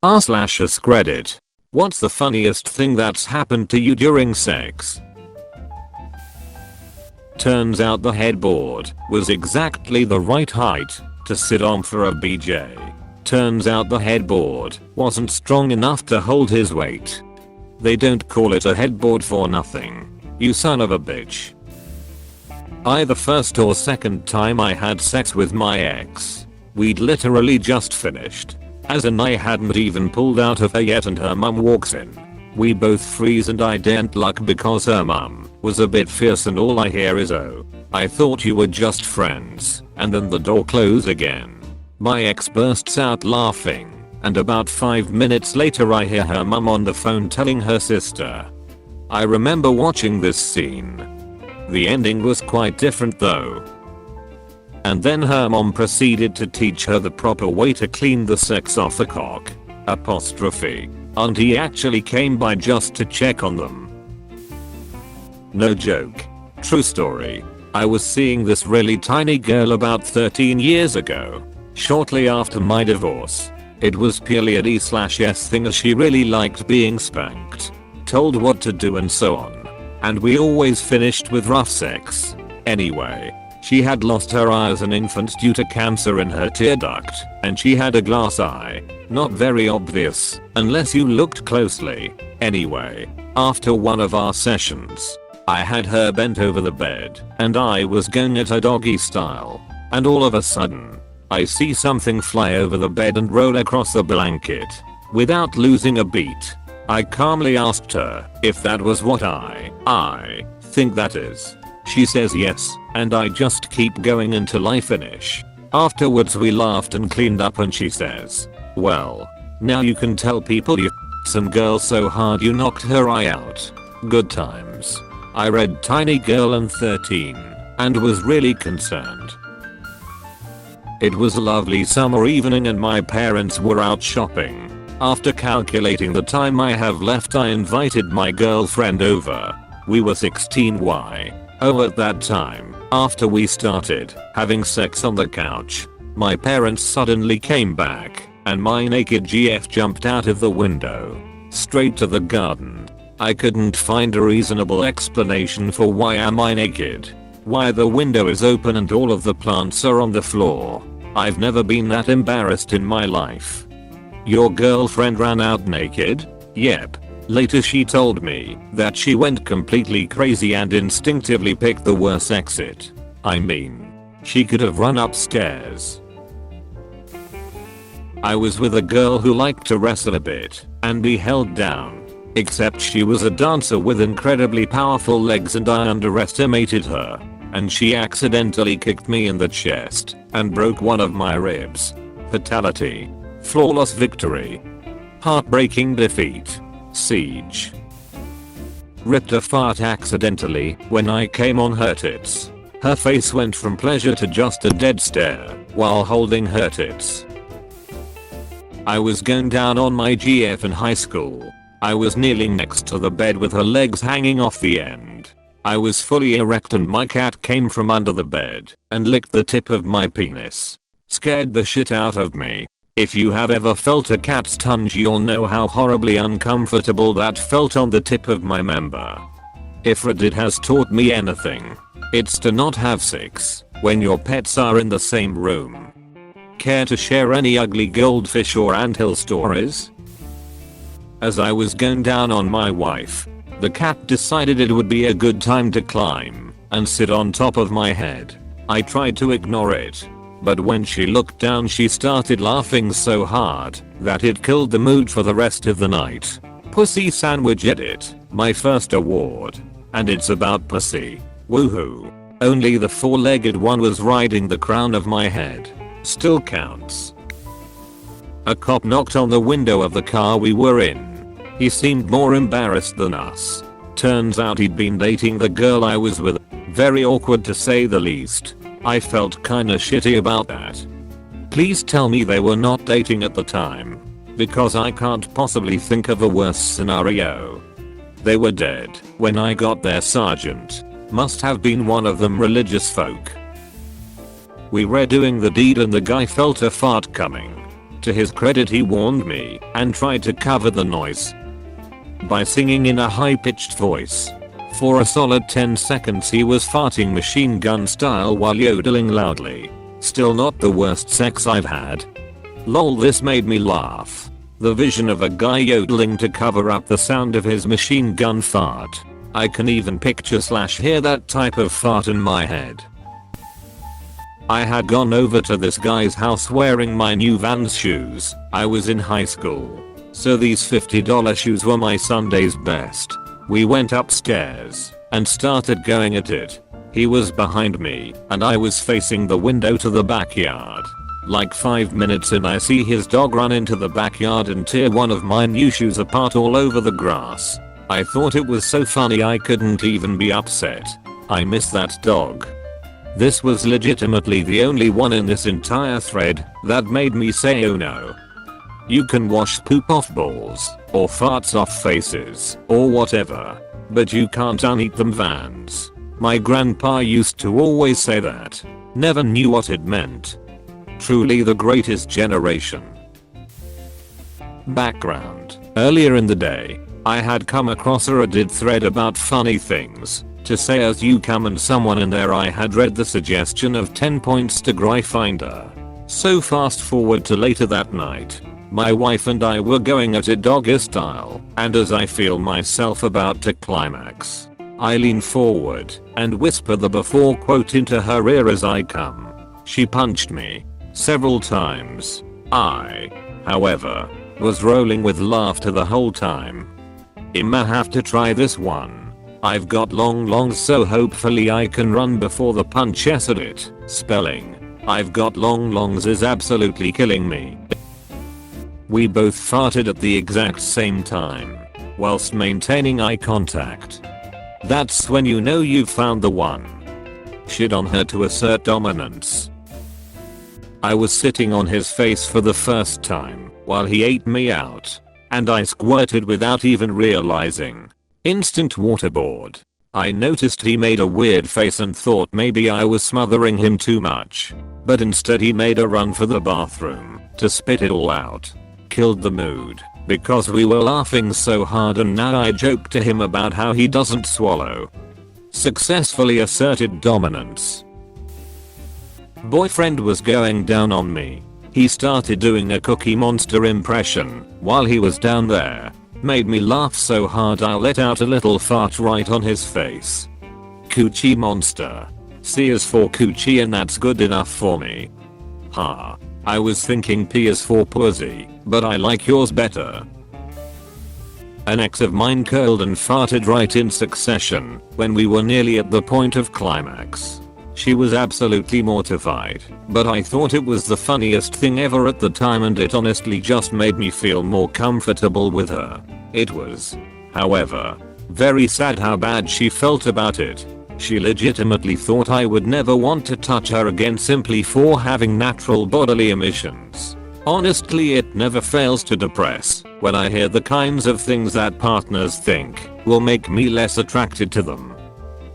r/AskReddit. What's the funniest thing that's happened to you during sex? Turns out the headboard was exactly the right height to sit on for a BJ. Turns out the headboard wasn't strong enough to hold his weight. They don't call it a headboard for nothing. You son of a bitch. The first or second time I had sex with my ex, we'd literally just finished. As in I hadn't even pulled out of her yet and her mum walks in. We both freeze and I didn't look because her mum was a bit fierce and all I hear is "Oh, I thought you were just friends," and then the door closed again. My ex bursts out laughing and about 5 minutes later I hear her mum on the phone telling her sister. I remember watching this scene. The ending was quite different though. And then her mom proceeded to teach her the proper way to clean the sex off a cock. Auntie actually came by just to check on them. No joke. True story. I was seeing this really tiny girl about 13 years ago. Shortly after my divorce. It was purely a D/S thing as she really liked being spanked, told what to do and so on. And we always finished with rough sex. Anyway. She had lost her eye as an infant due to cancer in her tear duct, and she had a glass eye. Not very obvious, unless you looked closely. Anyway, after one of our sessions, I had her bent over the bed, and I was going at her doggy style. And all of a sudden, I see something fly over the bed and roll across the blanket. Without losing a beat, I calmly asked her if that was what I think that is. She says yes, and I just keep going until I finish. Afterwards we laughed and cleaned up and she says, "Well, now you can tell people you some girl so hard you knocked her eye out." Good times. I read Tiny Girl and 13 and was really concerned. It was a lovely summer evening and my parents were out shopping. After calculating the time I have left I invited my girlfriend over. We were 16 at that time, after we started having sex on the couch, my parents suddenly came back and my naked GF jumped out of the window, straight to the garden. I couldn't find a reasonable explanation for why am I naked, why the window is open and all of the plants are on the floor. I've never been that embarrassed in my life. Your girlfriend ran out naked? Yep. Later she told me that she went completely crazy and instinctively picked the worst exit. I mean, she could have run upstairs. I was with a girl who liked to wrestle a bit and be held down. Except she was a dancer with incredibly powerful legs and I underestimated her. And she accidentally kicked me in the chest and broke one of my ribs. Fatality. Flawless victory. Heartbreaking defeat. Siege. Ripped a fart accidentally when I came on her tits. Her face went from pleasure to just a dead stare while holding her tits. I was going down on my GF in high school. I was kneeling next to the bed with her legs hanging off the end. I was fully erect and my cat came from under the bed and licked the tip of my penis. Scared the shit out of me. If you have ever felt a cat's tongue you'll know how horribly uncomfortable that felt on the tip of my member. If Reddit has taught me anything, it's to not have sex when your pets are in the same room. Care to share any ugly goldfish or anthill stories? As I was going down on my wife, the cat decided it would be a good time to climb and sit on top of my head. I tried to ignore it. But when she looked down she started laughing so hard that it killed the mood for the rest of the night. Pussy Sandwich Edit, my first award. And it's about pussy. Woohoo. Only the four-legged one was riding the crown of my head. Still counts. A cop knocked on the window of the car we were in. He seemed more embarrassed than us. Turns out he'd been dating the girl I was with. Very awkward to say the least. I felt kinda shitty about that. Please tell me they were not dating at the time. Because I can't possibly think of a worse scenario. They were dead when I got there, Sergeant. Must have been one of them religious folk. We were doing the deed and the guy felt a fart coming. To his credit, he warned me and tried to cover the noise by singing in a high-pitched voice. For a solid 10 seconds he was farting machine gun style while yodeling loudly. Still not the worst sex I've had. Lol, this made me laugh. The vision of a guy yodeling to cover up the sound of his machine gun fart. I can even picture/hear that type of fart in my head. I had gone over to this guy's house wearing my new Vans shoes. I was in high school, so these $50 shoes were my Sunday's best. We went upstairs and started going at it. He was behind me and I was facing the window to the backyard. Like 5 minutes in, I see his dog run into the backyard and tear one of my new shoes apart all over the grass. I thought it was so funny I couldn't even be upset. I miss that dog. This was legitimately the only one in this entire thread that made me say oh no. You can wash poop off balls, or farts off faces, or whatever, but you can't uneat them Vans. My grandpa used to always say that. Never knew what it meant. Truly the greatest generation. Background. Earlier in the day, I had come across a Reddit thread about funny things to say as you come, and someone in there I had read the suggestion of 10 points to Gry Finder. So fast forward to later that night. My wife and I were going at it doggy style, and as I feel myself about to climax, I lean forward and whisper the before quote into her ear as I come. She punched me several times. I, however, was rolling with laughter the whole time. I'ma have to try this one. I've got long longs, so hopefully I can run before the punch. Yes, at it. Spelling I've got long longs is absolutely killing me. We both farted at the exact same time, whilst maintaining eye contact. That's when you know you've found the one. Shit on her to assert dominance. I was sitting on his face for the first time while he ate me out, and I squirted without even realizing. Instant waterboard. I noticed he made a weird face and thought maybe I was smothering him too much, but instead he made a run for the bathroom to spit it all out. Killed the mood because we were laughing so hard, and now I joke to him about how he doesn't swallow. Successfully asserted dominance. Boyfriend was going down on me. He started doing a Cookie Monster impression while he was down there. Made me laugh so hard I let out a little fart right on his face. Coochie Monster. C is for coochie, and that's good enough for me. Ha. I was thinking P is for pussy, but I like yours better. An ex of mine curled and farted right in succession when we were nearly at the point of climax. She was absolutely mortified, but I thought it was the funniest thing ever at the time, and it honestly just made me feel more comfortable with her. It was, however, very sad how bad she felt about it. She legitimately thought I would never want to touch her again simply for having natural bodily emissions. Honestly, it never fails to depress when I hear the kinds of things that partners think will make me less attracted to them.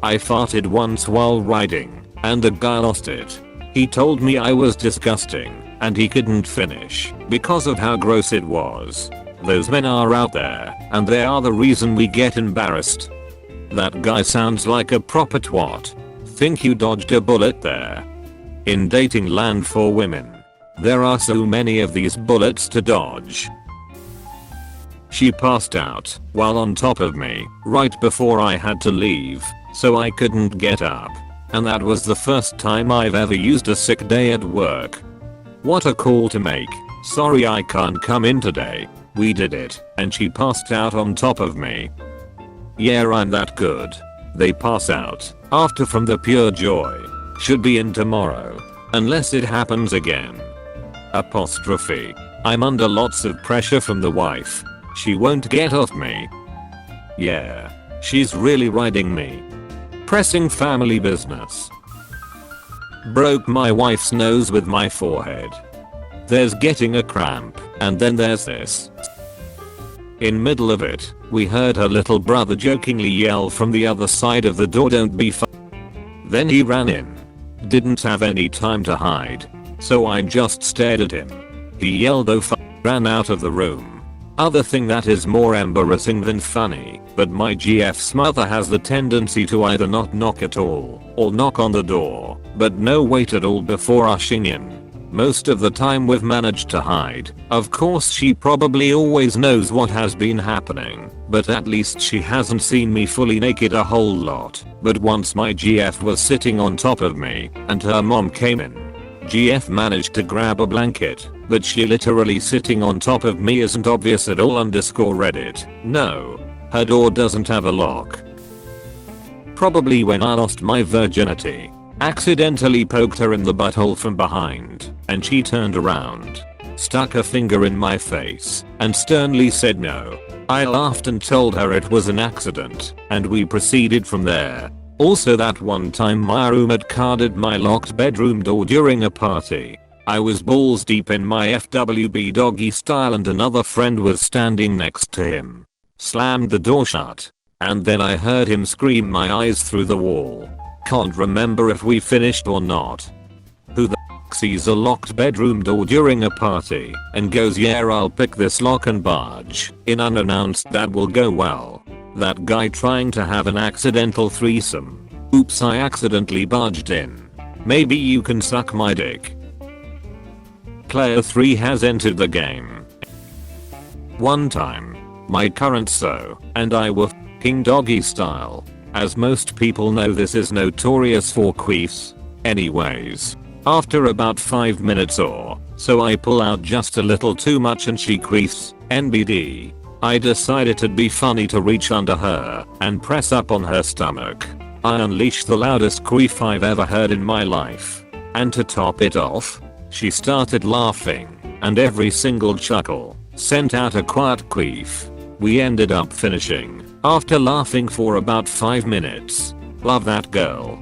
I farted once while riding, and the guy lost it. He told me I was disgusting, and he couldn't finish because of how gross it was. Those men are out there, and they are the reason we get embarrassed. That guy sounds like a proper twat. Think you dodged a bullet there. In dating land for women, there are so many of these bullets to dodge. She passed out while on top of me right before I had to leave, so I couldn't get up. And that was the first time I've ever used a sick day at work. What a call to make. Sorry I can't come in today. We did it, and she passed out on top of me. Yeah, I'm that good. They pass out after from the pure joy. Should be in tomorrow. Unless it happens again. Apostrophe. I'm under lots of pressure from the wife. She won't get off me. Yeah. She's really riding me. Pressing family business. Broke my wife's nose with my forehead. There's getting a cramp, and then there's this. In middle of it, we heard her little brother jokingly yell from the other side of the door, "Don't be Then he ran in. Didn't have any time to hide, so I just stared at him. He yelled "oh fuck," ran out of the room. Other thing that is more embarrassing than funny, but my GF's mother has the tendency to either not knock at all or knock on the door, but no wait at all before ushering in. Most of the time we've managed to hide. Of course she probably always knows what has been happening, but at least she hasn't seen me fully naked a whole lot. But once my GF was sitting on top of me and her mom came in. GF managed to grab a blanket, but she literally sitting on top of me isn't obvious at all. _Reddit. No. Her door doesn't have a lock. Probably when I lost my virginity. Accidentally poked her in the butthole from behind, and she turned around, stuck a finger in my face, and sternly said no. I laughed and told her it was an accident, and we proceeded from there. Also that one time my roommate carded my locked bedroom door during a party. I was balls deep in my FWB doggy style and another friend was standing next to him. Slammed the door shut, and then I heard him scream my eyes through the wall. Can't remember if we finished or not. Who the f sees a locked bedroom door during a party and goes yeah I'll pick this lock and barge in unannounced? That will go well. That guy trying to have an accidental threesome. Oops, I accidentally barged in. Maybe you can suck my dick. Player 3 has entered the game. One time, my current so and I were f***ing doggy style. As most people know, this is notorious for queefs. Anyways, after about 5 minutes or so I pull out just a little too much and she queefs. NBD. I decided it'd be funny to reach under her and press up on her stomach. I unleashed the loudest queef I've ever heard in my life. And to top it off, she started laughing, and every single chuckle sent out a quiet queef. We ended up finishing after laughing for about 5 minutes. Love that girl.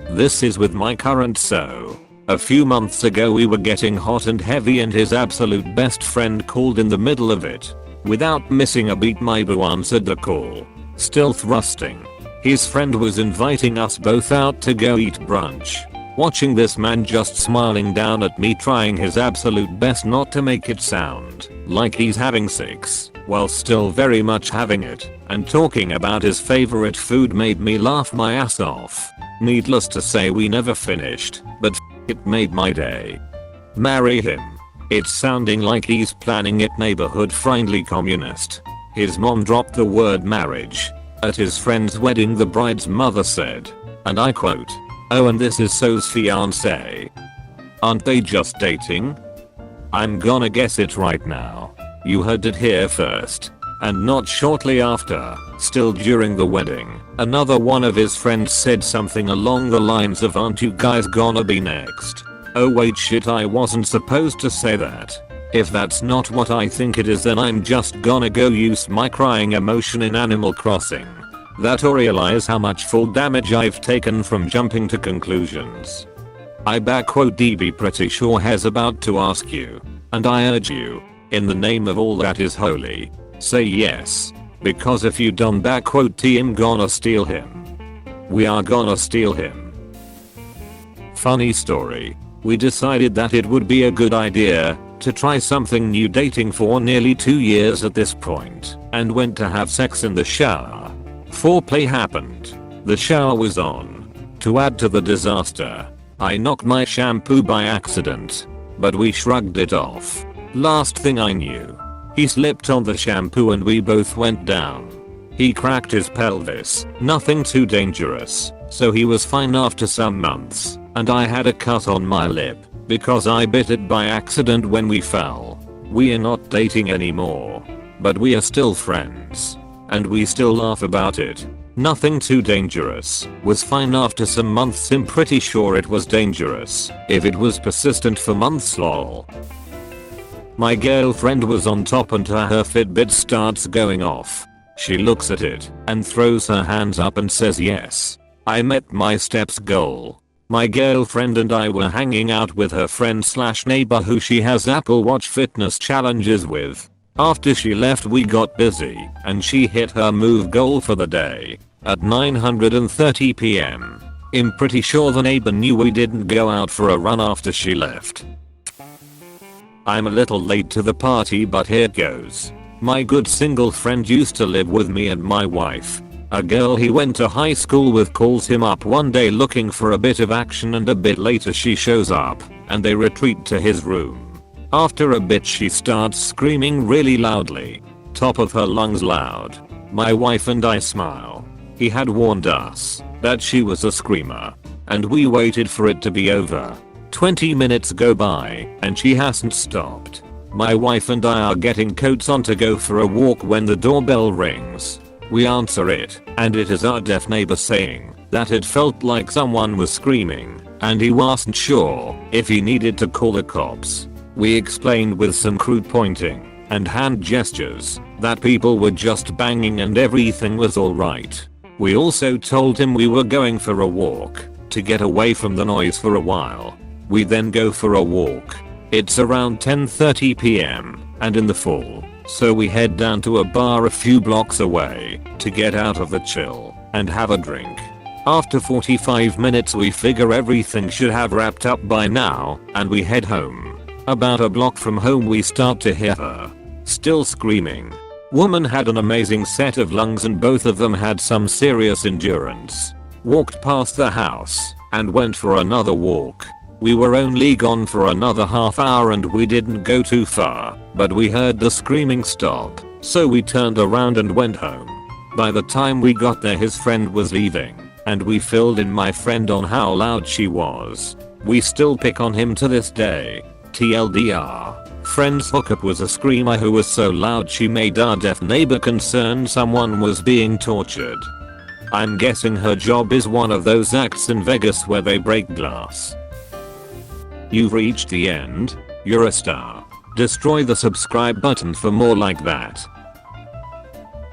This is with my current so. A few months ago we were getting hot and heavy and his absolute best friend called in the middle of it. Without missing a beat my boo answered the call. Still thrusting. His friend was inviting us both out to go eat brunch. Watching this man just smiling down at me trying his absolute best not to make it sound like he's having sex, while still very much having it, and talking about his favorite food made me laugh my ass off. Needless to say we never finished, but it made my day. Marry him. It's sounding like he's planning it neighborhood friendly communist. His mom dropped the word marriage. At his friend's wedding the bride's mother said, and I quote, "Oh, and this is so's fiancé. Aren't they just dating?" I'm gonna guess it right now. You heard it here first. And not shortly after, still during the wedding, another one of his friends said something along the lines of "Aren't you guys gonna be next?" Oh wait, shit, I wasn't supposed to say that. If that's not what I think it is, then I'm just gonna go use my crying emotion in Animal Crossing. That or realize how much full damage I've taken from jumping to conclusions. I backquote DB pretty sure has about to ask you, and I urge you, in the name of all that is holy, say yes. Because if you don't backquote T, I'm gonna steal him. We are gonna steal him. Funny story. We decided that it would be a good idea to try something new, dating for nearly 2 years at this point, and went to have sex in the shower. Foreplay happened. The shower was on. To add to the disaster, I knocked my shampoo by accident, but we shrugged it off. Last thing I knew, he slipped on the shampoo and we both went down. He cracked his pelvis, nothing too dangerous, so he was fine after some months, and I had a cut on my lip because I bit it by accident when we fell. We are not dating anymore, but we are still friends, and we still laugh about it. Nothing too dangerous, was fine after some months. I'm pretty sure it was dangerous if it was persistent for months, lol. My girlfriend was on top until her Fitbit starts going off. She looks at it and throws her hands up and says yes. I met my steps goal. My girlfriend and I were hanging out with her friend slash neighbor who she has Apple Watch fitness challenges with. After she left we got busy and she hit her move goal for the day at 9:30 PM. I'm pretty sure the neighbor knew we didn't go out for a run after she left. I'm a little late to the party, but here goes. My good single friend used to live with me and my wife. A girl he went to high school with calls him up one day looking for a bit of action, and a bit later she shows up and they retreat to his room. After a bit she starts screaming really loudly. Top of her lungs loud. My wife and I smile. He had warned us that she was a screamer, and we waited for it to be over. 20 minutes go by and she hasn't stopped. My wife and I are getting coats on to go for a walk when the doorbell rings. We answer it, and it is our deaf neighbor saying that it felt like someone was screaming and he wasn't sure if he needed to call the cops. We explained with some crude pointing and hand gestures that people were just banging and everything was alright. We also told him we were going for a walk to get away from the noise for a while. We then go for a walk. It's around 10:30 p.m. and in the fall, so we head down to a bar a few blocks away to get out of the chill and have a drink. After 45 minutes we figure everything should have wrapped up by now and we head home. About a block from home we start to hear her still screaming. Woman had an amazing set of lungs and both of them had some serious endurance. Walked past the house and went for another walk. We were only gone for another half hour and we didn't go too far, but we heard the screaming stop, so we turned around and went home. By the time we got there his friend was leaving, and we filled in my friend on how loud she was. We still pick on him to this day. TLDR. Friend's hookup was a screamer who was so loud she made our deaf neighbor concerned someone was being tortured. I'm guessing her job is one of those acts in Vegas where they break glass. You've reached the end. You're a star. Destroy the subscribe button for more like that.